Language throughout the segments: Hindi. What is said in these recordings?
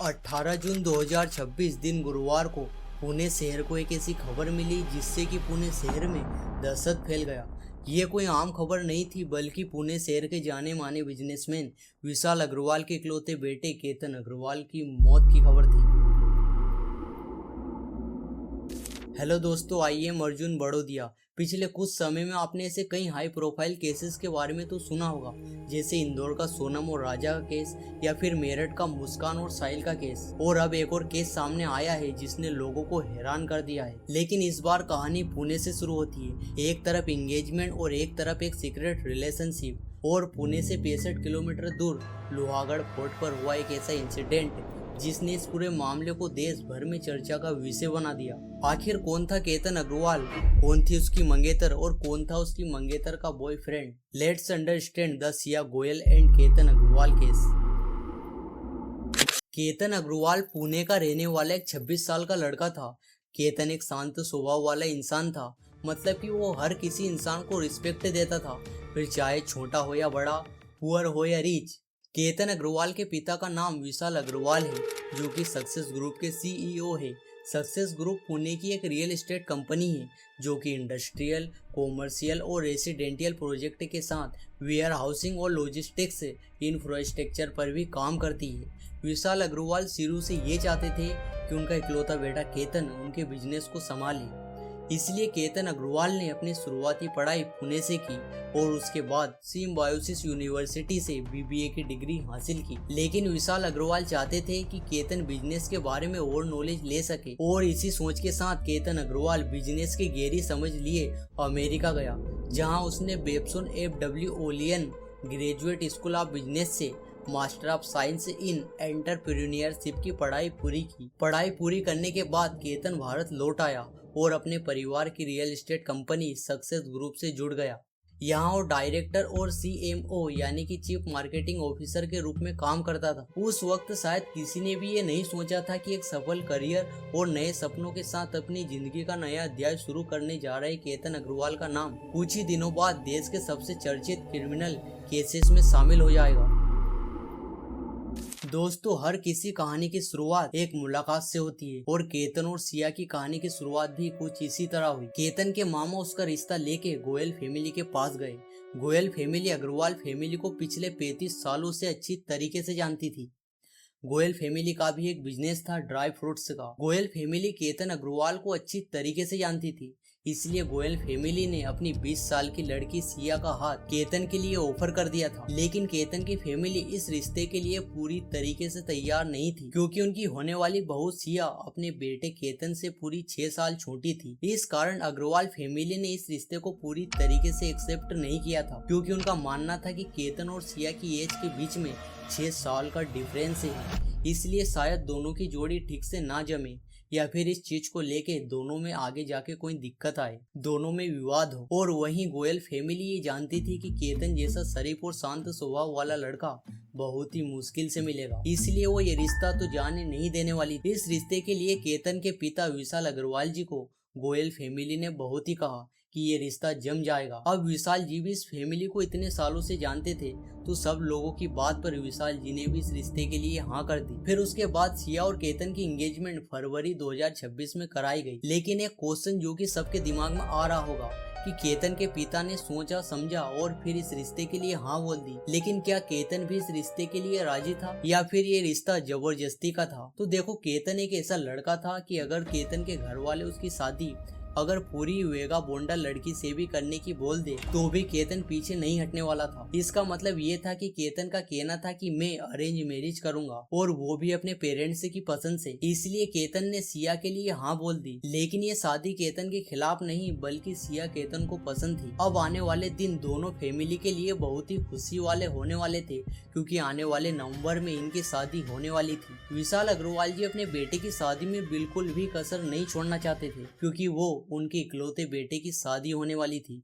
18 जून 2026 दिन गुरुवार को पुणे शहर को एक ऐसी खबर मिली जिससे कि पुणे शहर में दहशत फैल गया। ये कोई आम खबर नहीं थी बल्कि पुणे शहर के जाने माने बिजनेसमैन विशाल अग्रवाल के इकलौते बेटे केतन अग्रवाल की मौत की खबर थी। हेलो दोस्तों, आई एम अर्जुन बड़ोदिया। पिछले कुछ समय में आपने ऐसे कई हाई प्रोफाइल केसेस के बारे में तो सुना होगा, जैसे इंदौर का सोनम और राजा का केस या फिर मेरठ का मुस्कान और साहिल का केस। और अब एक और केस सामने आया है जिसने लोगों को हैरान कर दिया है। लेकिन इस बार कहानी पुणे से शुरू होती है। एक तरफ एंगेजमेंट और एक तरफ एक सीक्रेट रिलेशनशिप। और पुणे से 65 किलोमीटर दूर लोहागढ़ फोर्ट पर हुआ एक ऐसा इंसिडेंट जिसने इस पूरे मामले को देश भर में चर्चा का विषय बना दिया। आखिर कौन था केतन अग्रवाल, कौन थी उसकी मंगेतर और कौन था उसकी मंगेतर का boyfriend? Let's understand the Siya Goyal and Ketan Agarwal case. Ketan Agarwal Pune का रहने वाला एक 26 साल का लड़का था। केतन एक शांत स्वभाव वाला इंसान था, मतलब कि वो हर किसी इंसान को रिस्पेक्ट देता था, फिर चाहे छोटा हो या बड़ा, पुअर हो या रिच। केतन अग्रवाल के पिता का नाम विशाल अग्रवाल है, जो कि सक्सेस ग्रुप के सीईओ है। सक्सेस ग्रुप पुणे की एक रियल एस्टेट कंपनी है जो कि इंडस्ट्रियल, कॉमर्शियल और रेसिडेंशियल प्रोजेक्ट के साथ वेयर हाउसिंग और लॉजिस्टिक्स इंफ्रास्ट्रक्चर पर भी काम करती है। विशाल अग्रवाल शुरू से ये चाहते थे कि उनका इकलौता बेटा केतन उनके बिजनेस को संभाले। इसलिए केतन अग्रवाल ने अपनी शुरुआती पढ़ाई पुणे से की और उसके बाद सिम्बायोसिस यूनिवर्सिटी से बीबीए की डिग्री हासिल की। लेकिन विशाल अग्रवाल चाहते थे कि केतन बिजनेस के बारे में और नॉलेज ले सके, और इसी सोच के साथ केतन अग्रवाल बिजनेस की गहरी समझ लिए अमेरिका गया, जहां उसने Babson FW Olin graduate school of business से master of science in entrepreneurship की पढ़ाई पूरी की। पढ़ाई पूरी करने के बाद केतन भारत लौट आया और अपने परिवार की real estate company success group से जुड़ गया। यहाँ वो डायरेक्टर और CMO यानी कि चीफ मार्केटिंग ऑफिसर के रूप में काम करता था। उस वक्त शायद किसी ने भी ये नहीं सोचा था कि एक सफल करियर और नए सपनों के साथ अपनी जिंदगी का नया अध्याय शुरू करने जा रहे केतन अग्रवाल का नाम कुछ ही दिनों बाद देश के सबसे चर्चित क्रिमिनल केसेस में शामिल हो जाएगा। दोस्तों, हर किसी कहानी की शुरुआत एक मुलाकात से होती है, और केतन और सिया की कहानी की शुरुआत भी कुछ इसी तरह हुई। केतन के मामा उसका रिश्ता लेके गोयल फैमिली के पास गए। गोयल फैमिली अग्रवाल फैमिली को पिछले 35 सालों से अच्छी तरीके से जानती थी। गोयल फैमिली का भी एक बिजनेस था ड्राई फ्रूट्स का। गोयल फैमिली केतन अग्रवाल को अच्छी तरीके से जानती थी, इसलिए गोयल फैमिली ने अपनी 20 साल की लड़की सिया का हाथ केतन के लिए ऑफर कर दिया था। लेकिन केतन की फैमिली इस रिश्ते के लिए पूरी तरीके से तैयार नहीं थी, क्योंकि उनकी होने वाली बहू सिया अपने बेटे केतन से पूरी 6 साल छोटी थी। इस कारण अग्रवाल फैमिली ने इस रिश्ते को पूरी तरीके से एक्सेप्ट नहीं किया था, क्योंकि उनका मानना था कि केतन और सिया की एज के बीच में 6 साल का डिफरेंस है, इसलिए शायद दोनों की जोड़ी ठीक से ना जमे, या फिर इस चीज को लेके दोनों में आगे जाके कोई दिक्कत आए, दोनों में विवाद हो। और वहीं गोयल फैमिली ये जानती थी कि केतन जैसा शरीफ और शांत स्वभाव वाला लड़का बहुत ही मुश्किल से मिलेगा, इसलिए वो ये रिश्ता तो जाने नहीं देने वाली। इस रिश्ते के लिए केतन के पिता विशाल अग्रवाल जी को गोयल फैमिली ने बहुत ही कहा कि ये रिश्ता जम जाएगा। अब विशाल जी भी इस फैमिली को इतने सालों से जानते थे, तो सब लोगों की बात पर विशाल जी ने भी इस रिश्ते के लिए हाँ कर दी। फिर उसके बाद सिया और केतन की एंगेजमेंट फरवरी 2026 में कराई गई। लेकिन एक क्वेश्चन जो कि सबके दिमाग में आ रहा होगा कि केतन के पिता ने सोचा समझा और फिर इस रिश्ते के लिए हाँ बोल दी, लेकिन क्या केतन भी इस रिश्ते के लिए राजी था या फिर ये रिश्ता जबरदस्ती का था? तो देखो, केतन एक ऐसा लड़का था कि अगर केतन के घर वाले उसकी शादी अगर पूरी वेगा बोंडा लड़की से भी करने की बोल दे तो भी केतन पीछे नहीं हटने वाला था। इसका मतलब ये था कि केतन का कहना था कि मैं अरेंज मैरिज करूंगा, और वो भी अपने पेरेंट्स की पसंद से। इसलिए केतन ने सिया के लिए हाँ बोल दी। लेकिन ये शादी केतन के खिलाफ नहीं बल्कि सिया केतन को पसंद थी। अब आने वाले दिन दोनों फैमिली के लिए बहुत ही खुशी वाले होने वाले थे, क्योंकि आने वाले नवंबर में इनकी शादी होने वाली थी। विशाल अग्रवाल जी अपने बेटे की शादी में बिल्कुल भी कसर नहीं छोड़ना चाहते थे, क्योंकि वो उनके इकलौते बेटे की शादी होने वाली थी।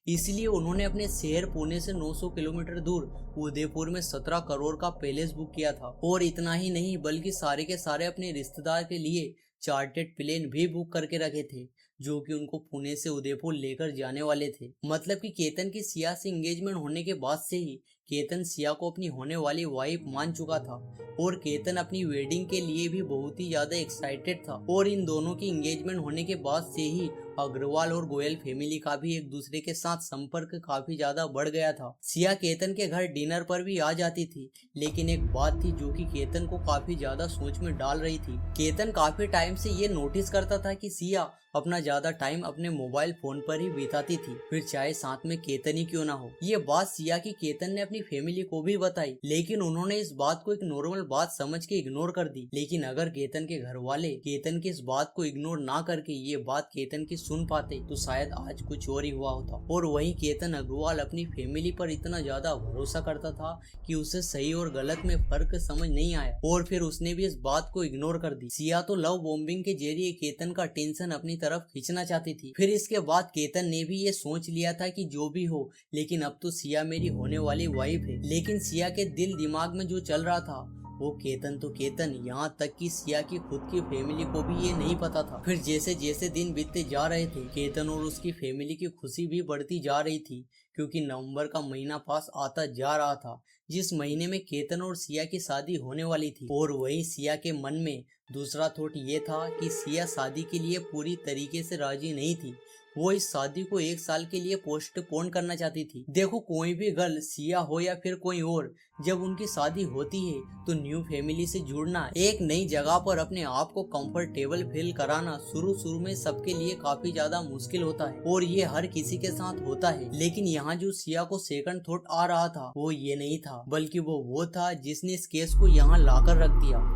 इसलिए उन्होंने अपने शहर पुणे से 900 किलोमीटर दूर उदयपुर में 17 करोड़ का पैलेस बुक किया था। और इतना ही नहीं बल्कि सारे के सारे अपने रिश्तेदार के लिए चार्टेड प्लेन भी बुक करके रखे थे, जो कि उनको पुणे से उदयपुर लेकर जाने वाले थे। मतलब कि केतन की सिया से एंगेजमेंट होने के बाद से ही केतन सिया को अपनी होने वाली वाइफ मान चुका था और केतन अपनी वेडिंग के लिए भी बहुत ही ज्यादा एक्साइटेड था। और इन दोनों की एंगेजमेंट होने के बाद से ही अग्रवाल और गोयल फैमिली का भी एक दूसरे के साथ संपर्क काफी ज्यादा बढ़ गया था। सिया केतन के घर डिनर पर भी आ जाती थी, लेकिन एक बात थी जो कि केतन को काफी ज्यादा सोच में डाल रही थी। केतन काफी टाइम से ये नोटिस करता था कि सिया अपना ज्यादा टाइम अपने मोबाइल फोन पर ही बिताती थी, फिर चाहे साथ में केतन ही क्यों ना हो। ये बात सिया की केतन ने अपनी फैमिली को भी बताई, लेकिन उन्होंने इस बात को एक नॉर्मल बात समझ के इग्नोर कर दी। लेकिन अगर केतन के घर वाले केतन की इस बात को इग्नोर ना करके ये बात केतन की सुन पाते तो शायद आज कुछ और ही हुआ होता। और वहीं केतन अग्रवाल अपनी फैमिली पर इतना ज्यादा भरोसा करता था कि उसे सही और गलत में फर्क समझ नहीं आया और फिर उसने भी इस बात को इग्नोर कर दी। सिया तो लव बॉम्बिंग के जरिए केतन का टेंशन अपनी तरफ खींचना चाहती थी। फिर इसके बाद केतन ने भी ये सोच लिया था कि जो भी हो, लेकिन अब तो सिया मेरी होने वाली वाइफ है। लेकिन सिया के दिल दिमाग में जो चल रहा था वो केतन तो केतन, यहाँ तक कि सिया की खुद की फैमिली को भी ये नहीं पता था। फिर जैसे जैसे दिन बीतते जा रहे थे, केतन और उसकी फैमिली की खुशी भी बढ़ती जा रही थी, क्योंकि नवंबर का महीना पास आता जा रहा था, जिस महीने में केतन और सिया की शादी होने वाली थी। और वही सिया के मन में दूसरा थॉट ये था कि सिया शादी के लिए पूरी तरीके से राजी नहीं थी। वो इस शादी को 1 साल के लिए पोस्टपोन करना चाहती थी। देखो, कोई भी गर्ल, सिया हो या फिर कोई और, जब उनकी शादी होती है तो न्यू फैमिली से जुड़ना, एक नई जगह पर अपने आप को कंफर्टेबल फील कराना शुरू में सबके लिए काफी ज्यादा मुश्किल होता है और ये हर किसी के साथ होता है। लेकिन यहाँ जो सिया को सेकंड थॉट आ रहा था वो ये नहीं था, बल्कि वो था जिसने इस केस को यहाँ लाकर रख दिया।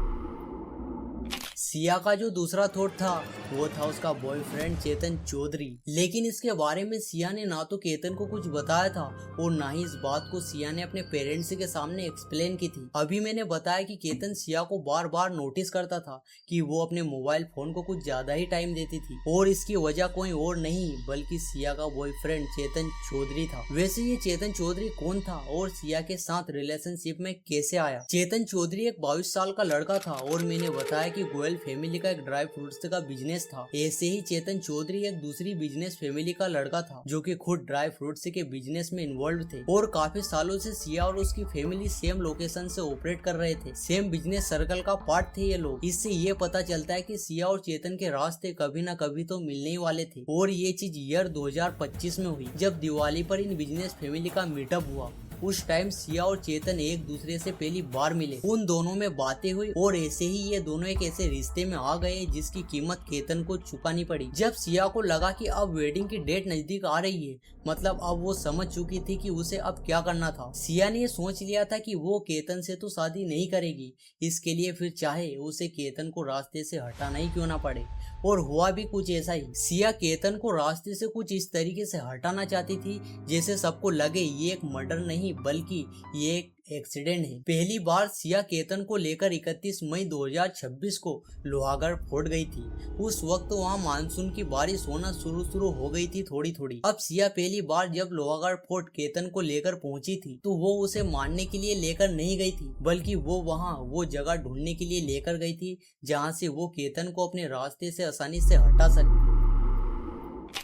सिया का जो दूसरा थॉट था वो था उसका बॉयफ्रेंड चेतन चौधरी। लेकिन इसके बारे में सिया ने ना तो केतन को कुछ बताया था और ना ही इस बात को सिया ने अपने पेरेंट्स के सामने एक्सप्लेन की थी। अभी मैंने बताया कि केतन सिया को बार बार नोटिस करता था कि वो अपने मोबाइल फोन को कुछ ज्यादा ही टाइम देती थी और इसकी वजह कोई और नहीं बल्कि सिया का बॉयफ्रेंड चेतन चौधरी था। वैसे ये चेतन चौधरी कौन था और सिया के साथ रिलेशनशिप में कैसे आया? चेतन चौधरी एक 22 साल का लड़का था और मैंने बताया कि गोयल फैमिली का एक ड्राई फ्रूट्स का बिजनेस था। ऐसे ही चेतन चौधरी एक दूसरी बिजनेस फैमिली का लड़का था जो कि खुद ड्राई फ्रूट्स के बिजनेस में इन्वॉल्व थे और काफी सालों से सिया और उसकी फैमिली सेम लोकेशन से ऑपरेट कर रहे थे। सेम बिजनेस सर्कल का पार्ट थे ये लोग। इससे ये पता चलता है कि सिया और चेतन के रास्ते कभी ना कभी तो मिलने ही वाले थे। और ये चीज ईयर 2025 में हुई जब दिवाली पर इन बिजनेस फैमिली का मीटअप हुआ। उस टाइम सिया और चेतन एक दूसरे से पहली बार मिले, उन दोनों में बातें हुई और ऐसे ही ये दोनों एक ऐसे रिश्ते में आ गए जिसकी कीमत केतन को चुकानी पड़ी। जब सिया को लगा कि अब वेडिंग की डेट नजदीक आ रही है, मतलब अब वो समझ चुकी थी कि उसे अब क्या करना था। सिया ने ये सोच लिया था कि वो केतन से तो शादी नहीं करेगी, इसके लिए फिर चाहे उसे केतन को रास्ते से हटाना ही क्यों ना पड़े। और हुआ भी कुछ ऐसा ही। सिया केतन को रास्ते से कुछ इस तरीके से हटाना चाहती थी जैसे सबको लगे ये एक मर्डर नहीं बल्कि ये एक एक्सीडेंट है। पहली बार सिया केतन को लेकर 31 मई 2026 को लोहागढ़ फोर्ट गई थी। उस वक्त वहाँ मानसून की बारिश होना शुरू हो गई थी थोड़ी थोड़ी। अब सिया पहली बार जब लोहागढ़ फोर्ट केतन को लेकर पहुंची थी तो वो उसे मारने के लिए लेकर नहीं गई थी, बल्कि वो वहाँ वो जगह ढूंढने के लिए लेकर गई थी जहाँ से वो केतन को अपने रास्ते से आसानी से हटा सके।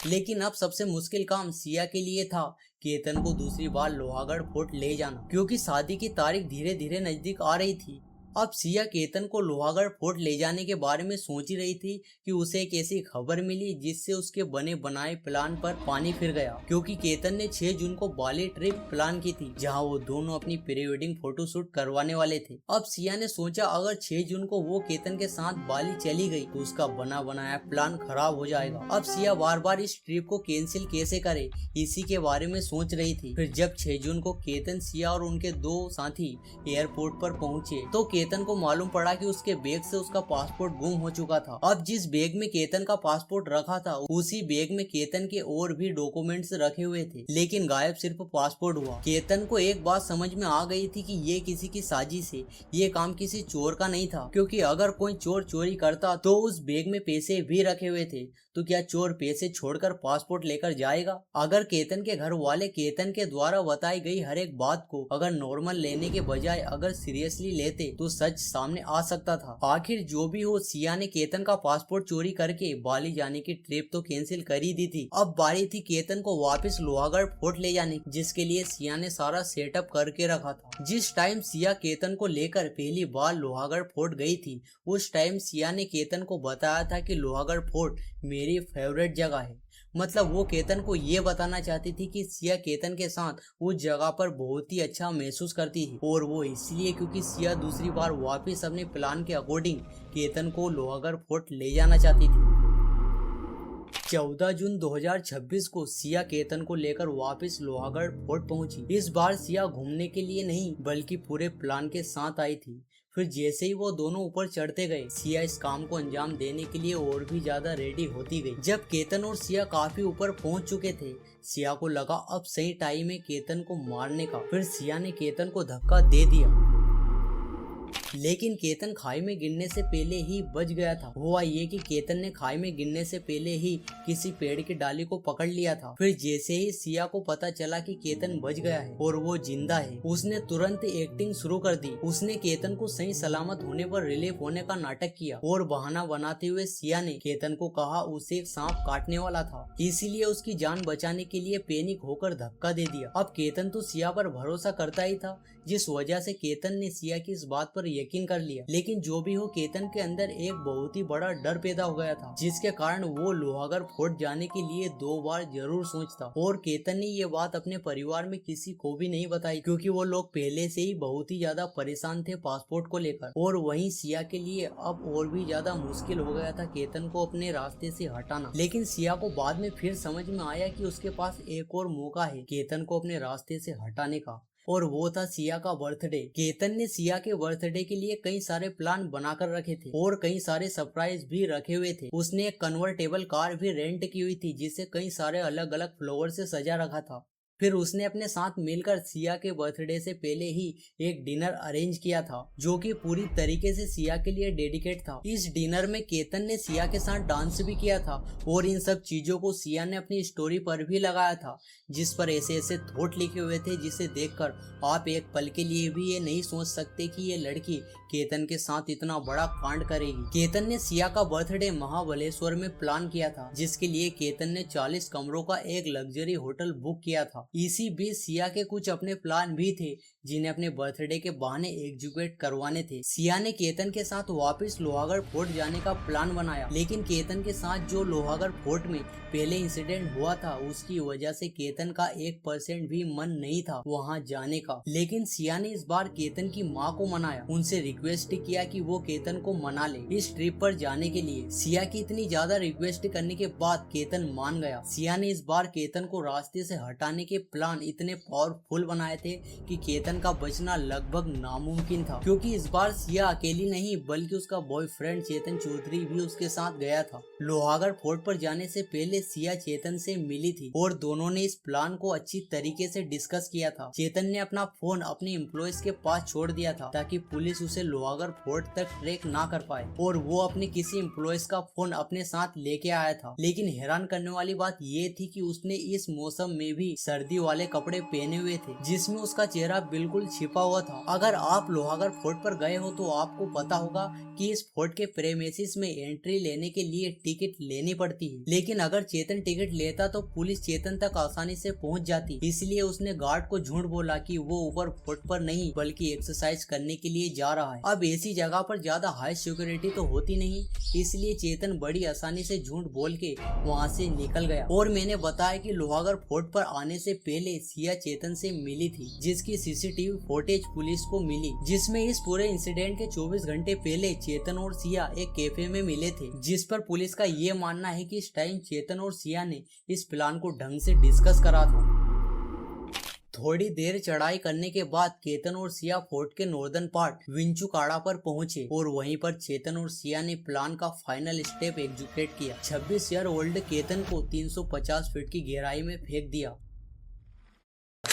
लेकिन अब सबसे मुश्किल काम सिया के लिए था केतन को दूसरी बार लोहागढ़ फोर्ट ले जाना, क्योंकि शादी की तारीख धीरे धीरे नजदीक आ रही थी। अब सिया केतन को लोहागढ़ फोर्ट ले जाने के बारे में सोच ही रही थी कि उसे एक ऐसी खबर मिली जिससे उसके बने बनाए प्लान पर पानी फिर गया, क्योंकि केतन ने 6 जून को बाली ट्रिप प्लान की थी जहां वो दोनों अपनी प्री वेडिंग फोटोशूट करवाने वाले थे। अब सिया ने सोचा अगर 6 जून को वो केतन के साथ बाली चली गई तो उसका बना बनाया प्लान खराब हो जाएगा। अब सिया बार बार इस ट्रिप को कैंसिल कैसे करे इसी के बारे में सोच रही थी। फिर जब 6 जून को केतन, सिया और उनके 2 साथी एयरपोर्ट पर पहुंचे तो केतन को मालूम पड़ा कि उसके बैग से उसका पासपोर्ट गुम हो चुका था। अब जिस बैग में केतन का पासपोर्ट रखा था उसी बैग में केतन के और भी डॉक्यूमेंट्स रखे हुए थे, लेकिन गायब सिर्फ पासपोर्ट हुआ। केतन को एक बात समझ में आ गई थी कि ये किसी की साजिश है, ये काम किसी चोर का नहीं था, क्योंकि अगर कोई चोर चोरी करता तो उस बैग में पैसे भी रखे हुए थे, तो क्या चोर पैसे छोड़कर पासपोर्ट लेकर जाएगा? अगर केतन के घर वाले केतन के द्वारा बताई गई हर एक बात को अगर नॉर्मल लेने के बजाय अगर सीरियसली लेते तो सच सामने आ सकता था। आखिर जो भी हो, सिया ने केतन का पासपोर्ट चोरी करके बाली जाने की ट्रिप तो कैंसिल कर ही दी थी। अब बारी थी केतन को वापस लोहागढ़ फोर्ट ले जाने की, जिसके लिए सिया ने सारा सेटअप करके रखा था। जिस टाइम सिया केतन को लेकर पहली बार लोहागढ़ फोर्ट गई थी, उस टाइम सिया ने केतन को बताया था कि लोहागढ़ फोर्ट मेरी फेवरेट जगह है। मतलब वो केतन को ये बताना चाहती थी कि सिया केतन के साथ उस जगह पर बहुत ही अच्छा महसूस करती है, और वो इसलिए क्योंकि सिया दूसरी बार वापस अपने प्लान के अकॉर्डिंग केतन को लोहागढ़ फोर्ट ले जाना चाहती थी। 14 जून 2026 को सिया केतन को लेकर वापस लोहागढ़ फोर्ट पहुंची। इस बार सिया घूमने के लिए नहीं बल्कि पूरे प्लान के साथ आई थी। फिर जैसे ही वो दोनों ऊपर चढ़ते गए, सिया इस काम को अंजाम देने के लिए और भी ज्यादा रेडी होती गई। जब केतन और सिया काफी ऊपर पहुंच चुके थे, सिया को लगा अब सही टाइम है केतन को मारने का। फिर सिया ने केतन को धक्का दे दिया, लेकिन केतन खाई में गिरने से पहले ही बच गया था। हुआ ये कि केतन ने खाई में गिरने से पहले ही किसी पेड़ की डाली को पकड़ लिया था। फिर जैसे ही सिया को पता चला कि केतन बच गया है और वो जिंदा है, उसने तुरंत एक्टिंग शुरू कर दी। उसने केतन को सही सलामत होने पर रिलीफ होने का नाटक किया और बहाना बनाते हुए सिया ने केतन को कहा उसे एक सांप काटने वाला था, इसीलिए उसकी जान बचाने के लिए पैनिक होकर धक्का दे दिया। अब केतन तो सिया पर भरोसा करता ही था, जिस वजह से केतन ने सिया की इस बात पर यकीन कर लिया। लेकिन जो भी हो, केतन के अंदर एक बहुत ही बड़ा डर पैदा हो गया था, जिसके कारण वो लोहागढ़ फोर्ट जाने के लिए 2 बार जरूर सोचता। और केतन ने ये बात अपने परिवार में किसी को भी नहीं बताई, क्योंकि वो लोग पहले से ही बहुत ही ज्यादा परेशान थे पासपोर्ट को लेकर। और वहीं सिया के लिए अब और भी ज्यादा मुश्किल हो गया था केतन को अपने रास्ते से हटाना। लेकिन सिया को बाद में फिर समझ में आया कि उसके पास एक और मौका है केतन को अपने रास्ते से हटाने का, और वो था सिया का बर्थडे। केतन ने सिया के बर्थडे के लिए कई सारे प्लान बनाकर रखे थे और कई सारे सरप्राइज भी रखे हुए थे। उसने एक कन्वर्टेबल कार भी रेंट की हुई थी, जिसे कई सारे अलग अलग फ्लावर से सजा रखा था। फिर उसने अपने साथ मिलकर सिया के बर्थडे से पहले ही एक डिनर अरेंज किया था, जो कि पूरी तरीके से सिया के लिए डेडिकेट था। इस डिनर में केतन ने सिया के साथ डांस भी किया था, और इन सब चीजों को सिया ने अपनी स्टोरी पर भी लगाया था, जिस पर ऐसे ऐसे थॉट लिखे हुए थे जिसे देखकर आप एक पल के लिए भी ये नहीं सोच सकते कि ये लड़की केतन के साथ इतना बड़ा कांड करेगी। केतन ने सिया का बर्थडे महाबलेश्वर में प्लान किया था, जिसके लिए केतन ने 40 कमरों का एक लग्जरी होटल बुक किया था। इसी बीच सिया के कुछ अपने प्लान भी थे, जिन्हें अपने बर्थडे के बहाने एग्जीक्यूट करवाने थे। सिया ने केतन के साथ वापस लोहागढ़ फोर्ट जाने का प्लान बनाया, लेकिन केतन के साथ जो लोहागढ़ फोर्ट में पहले इंसिडेंट हुआ था, उसकी वजह से केतन का 1% भी मन नहीं था वहां जाने का। लेकिन सिया ने इस बार केतन की माँ को मनाया, उनसे रिक्वेस्ट किया कि वो केतन को मना ले इस ट्रिप पर जाने के लिए। सिया की इतनी ज्यादा रिक्वेस्ट करने के बाद केतन मान गया। सिया ने इस बार केतन को रास्ते से हटाने के प्लान इतने पावरफुल बनाए थे कि केतन का बचना लगभग नामुमकिन था, क्योंकि इस बार सिया अकेली नहीं बल्कि उसका बॉयफ्रेंड चेतन चौधरी भी उसके साथ गया था। लोहागढ़ फोर्ट पर जाने से पहले सिया चेतन से मिली थी और दोनों ने इस प्लान को अच्छी तरीके से डिस्कस किया था। चेतन ने अपना फोन अपने एम्प्लॉयज के पास छोड़ दिया था, ताकि पुलिस उसे लोहागढ़ फोर्ट तक ट्रैक ना कर पाए, और वो अपने किसी एम्प्लॉयज का फोन अपने साथ लेके आया था। लेकिन हैरान करने वाली बात ये थी कि उसने इस मौसम में भी सर्दी वाले कपड़े पहने हुए थे, जिसमें उसका चेहरा बिल्कुल छिपा हुआ था। अगर आप लोहागढ़ फोर्ट पर गए हो तो आपको पता होगा कि इस फोर्ट के प्रेमिसेस में एंट्री लेने के लिए टिकट लेनी पड़ती है। लेकिन अगर चेतन टिकट लेता तो पुलिस चेतन तक आसानी से पहुंच जाती, इसलिए उसने गार्ड को झूठ बोला कि वो ऊपर फोर्ट पर नहीं बल्कि एक्सरसाइज करने के लिए जा रहा है। अब ऐसी जगह पर ज्यादा हाई सिक्योरिटी तो होती नहीं, इसलिए चेतन बड़ी आसानी से झूठ बोल के वहाँ से निकल गया। और मैंने बताया कि लोहागढ़ फोर्ट पर आने से पहले सिया चेतन से मिली थी, जिसकी सीसीटीवी फुटेज पुलिस को मिली, जिसमें इस पूरे इंसिडेंट के 24 घंटे पहले चेतन और सिया एक कैफे में मिले थे, जिस पर पुलिस का ये मानना है कि इस टाइम चेतन और सिया ने इस प्लान को ढंग से डिस्कस करा था। थोड़ी देर चढ़ाई करने के बाद केतन और सिया फोर्ट के नॉर्दर्न पार्ट विंचुकाड़ा पर पहुंचे, और वहीं पर चेतन और सिया ने प्लान का फाइनल स्टेप एग्जीक्यूट किया। 26 ईयर ओल्ड केतन को 350 फीट की गहराई में फेंक दिया।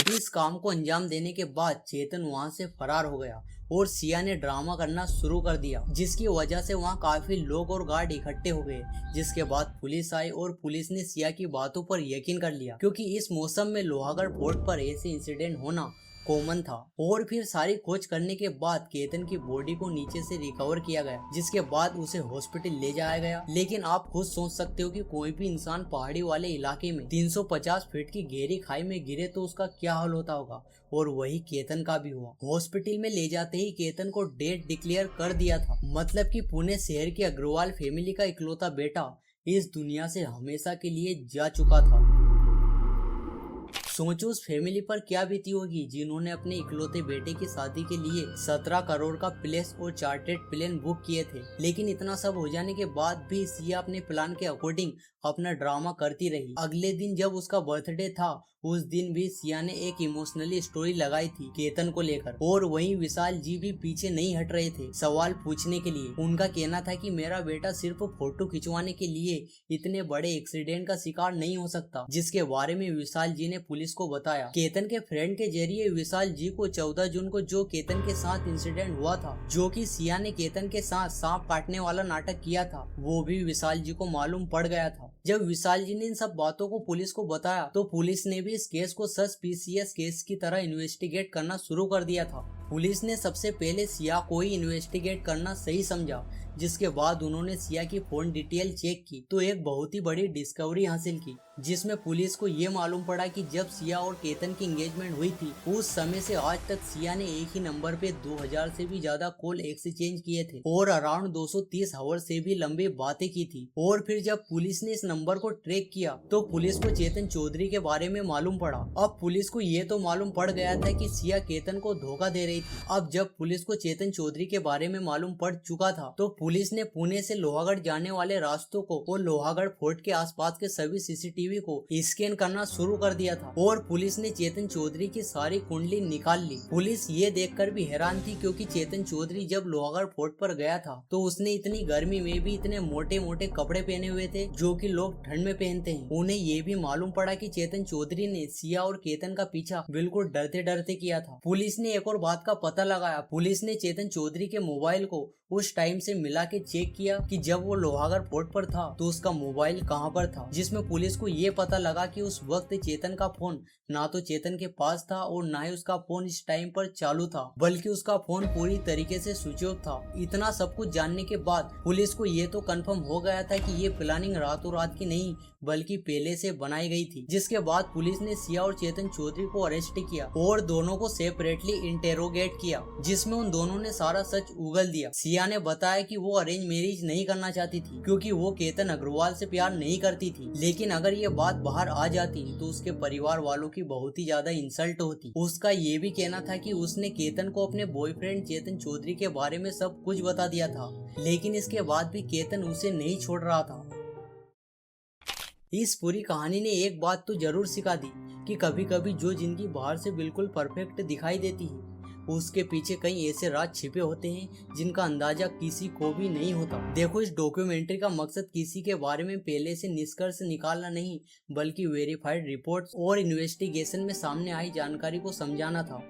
इस काम को अंजाम देने के बाद चेतन वहां से फरार हो गया और सिया ने ड्रामा करना शुरू कर दिया, जिसकी वजह से वहां काफी लोग और गार्ड इकट्ठे हो गए। जिसके बाद पुलिस आई और पुलिस ने सिया की बातों पर यकीन कर लिया, क्योंकि इस मौसम में लोहागढ़ फोर्ट पर ऐसे इंसिडेंट होना कॉमन था। और फिर सारी खोज करने के बाद केतन की बॉडी को नीचे से रिकवर किया गया, जिसके बाद उसे हॉस्पिटल ले जाया गया। लेकिन आप खुद सोच सकते हो कि कोई भी इंसान पहाड़ी वाले इलाके में 350 फीट की गहरी खाई में गिरे तो उसका क्या हाल होता होगा, और वही केतन का भी हुआ। हॉस्पिटल में ले जाते ही केतन को डेथ डिक्लेयर कर दिया था, मतलब कि पुणे शहर की अग्रवाल फैमिली का इकलौता बेटा इस दुनिया से हमेशा के लिए जा चुका था। सोचो उस फैमिली पर क्या बीती होगी जिन्होंने अपने इकलौते बेटे की शादी के लिए 17 करोड़ का प्लेस और चार्टेड प्लेन बुक किए थे। लेकिन इतना सब हो जाने के बाद भी सिया अपने प्लान के अकॉर्डिंग अपना ड्रामा करती रही। अगले दिन जब उसका बर्थडे था, उस दिन भी सिया ने एक इमोशनली स्टोरी लगाई थी केतन को लेकर, और वहीं विशाल जी भी पीछे नहीं हट रहे थे सवाल पूछने के लिए। उनका कहना था कि मेरा बेटा सिर्फ फोटो खिंचवाने के लिए इतने बड़े एक्सीडेंट का शिकार नहीं हो सकता, जिसके बारे में विशाल जी ने पुलिस को बताया। केतन के फ्रेंड के जरिए विशाल जी को 14 जून को जो केतन के साथ इंसिडेंट हुआ था, जो कि सिया ने केतन के साथ सांप काटने वाला नाटक किया था, वो भी विशाल जी को मालूम पड़ गया था। जब विशाल जी ने इन सब बातों को पुलिस को बताया तो पुलिस ने भी इस केस को सस्पिशियस केस की तरह इन्वेस्टिगेट करना शुरू कर दिया था। पुलिस ने सबसे पहले सिया को ही इन्वेस्टिगेट करना सही समझा, जिसके बाद उन्होंने सिया की फोन डिटेल चेक की तो एक बहुत ही बड़ी डिस्कवरी हासिल की, जिसमें पुलिस को ये मालूम पड़ा कि जब सिया और केतन की एंगेजमेंट हुई थी, उस समय से आज तक सिया ने एक ही नंबर पे 2000 से भी ज्यादा कॉल एक्सचेंज किए थे और अराउंड 230 आवर से भी लंबी बातें की थी। और फिर जब पुलिस ने इस नंबर को ट्रैक किया तो पुलिस को चेतन चौधरी के बारे में मालूम पड़ा। अब पुलिस को ये तो मालूम पड़ गया था कि सिया केतन को धोखा दे रही थी। अब जब पुलिस को चेतन चौधरी के बारे में मालूम पड़ चुका था तो पुलिस ने पुणे से लोहागढ़ जाने वाले रास्तों को और लोहागढ़ फोर्ट के आसपास के सभी सीसीटीवी को स्कैन करना शुरू कर दिया था, और पुलिस ने चेतन चौधरी की सारी कुंडली निकाल ली। पुलिस ये देखकर भी हैरान थी, क्योंकि चेतन चौधरी जब लोहागढ़ फोर्ट पर गया था तो उसने इतनी गर्मी में भी इतने मोटे मोटे कपड़े पहने हुए थे जो कि लोग ठंड में पहनते हैं। उन्हें ये भी मालूम पड़ा कि चेतन चौधरी ने सिया और केतन का पीछा बिल्कुल डरते डरते किया था। पुलिस ने एक और बात का पता लगाया। पुलिस ने चेतन चौधरी के मोबाइल को उस टाइम से मिला के चेक किया कि जब वो लोहागढ़ फोर्ट पर था तो उसका मोबाइल कहां पर था, जिसमें पुलिस को ये पता लगा कि उस वक्त चेतन का फोन ना तो चेतन के पास था और ना ही उसका फोन इस टाइम पर चालू था, बल्कि उसका फोन पूरी तरीके से स्विच ऑफ था। इतना सब कुछ जानने के बाद पुलिस को ये तो कंफर्म हो गया था कि ये प्लानिंग रातों रात की नहीं बल्कि पहले से बनाई गई थी। जिसके बाद पुलिस ने सिया और चेतन चौधरी को अरेस्ट किया और दोनों को सेपरेटली इंटेरोगेट किया, जिसमें उन दोनों ने सारा सच उगल दिया। सिया ने बताया कि वो अरेंज मैरिज नहीं करना चाहती थी क्योंकि वो केतन अग्रवाल से प्यार नहीं करती थी, लेकिन अगर ये बात बाहर आ जाती तो उसके परिवार वालों की बहुत ही ज्यादा इंसल्ट होती। उसका ये भी कहना था कि उसने केतन को अपने बॉयफ्रेंड चेतन चौधरी के बारे में सब कुछ बता दिया था, लेकिन इसके बाद भी केतन उसे नहीं छोड़ रहा था। इस पूरी कहानी ने एक बात तो जरूर सिखा दी कि कभी कभी जो जिंदगी बाहर से बिल्कुल परफेक्ट दिखाई देती है, उसके पीछे कई ऐसे राज छिपे होते हैं जिनका अंदाजा किसी को भी नहीं होता। देखो, इस डॉक्यूमेंट्री का मकसद किसी के बारे में पहले से निष्कर्ष निकालना नहीं बल्कि वेरीफाइड रिपोर्ट्स और इन्वेस्टिगेशन में सामने आई जानकारी को समझाना था।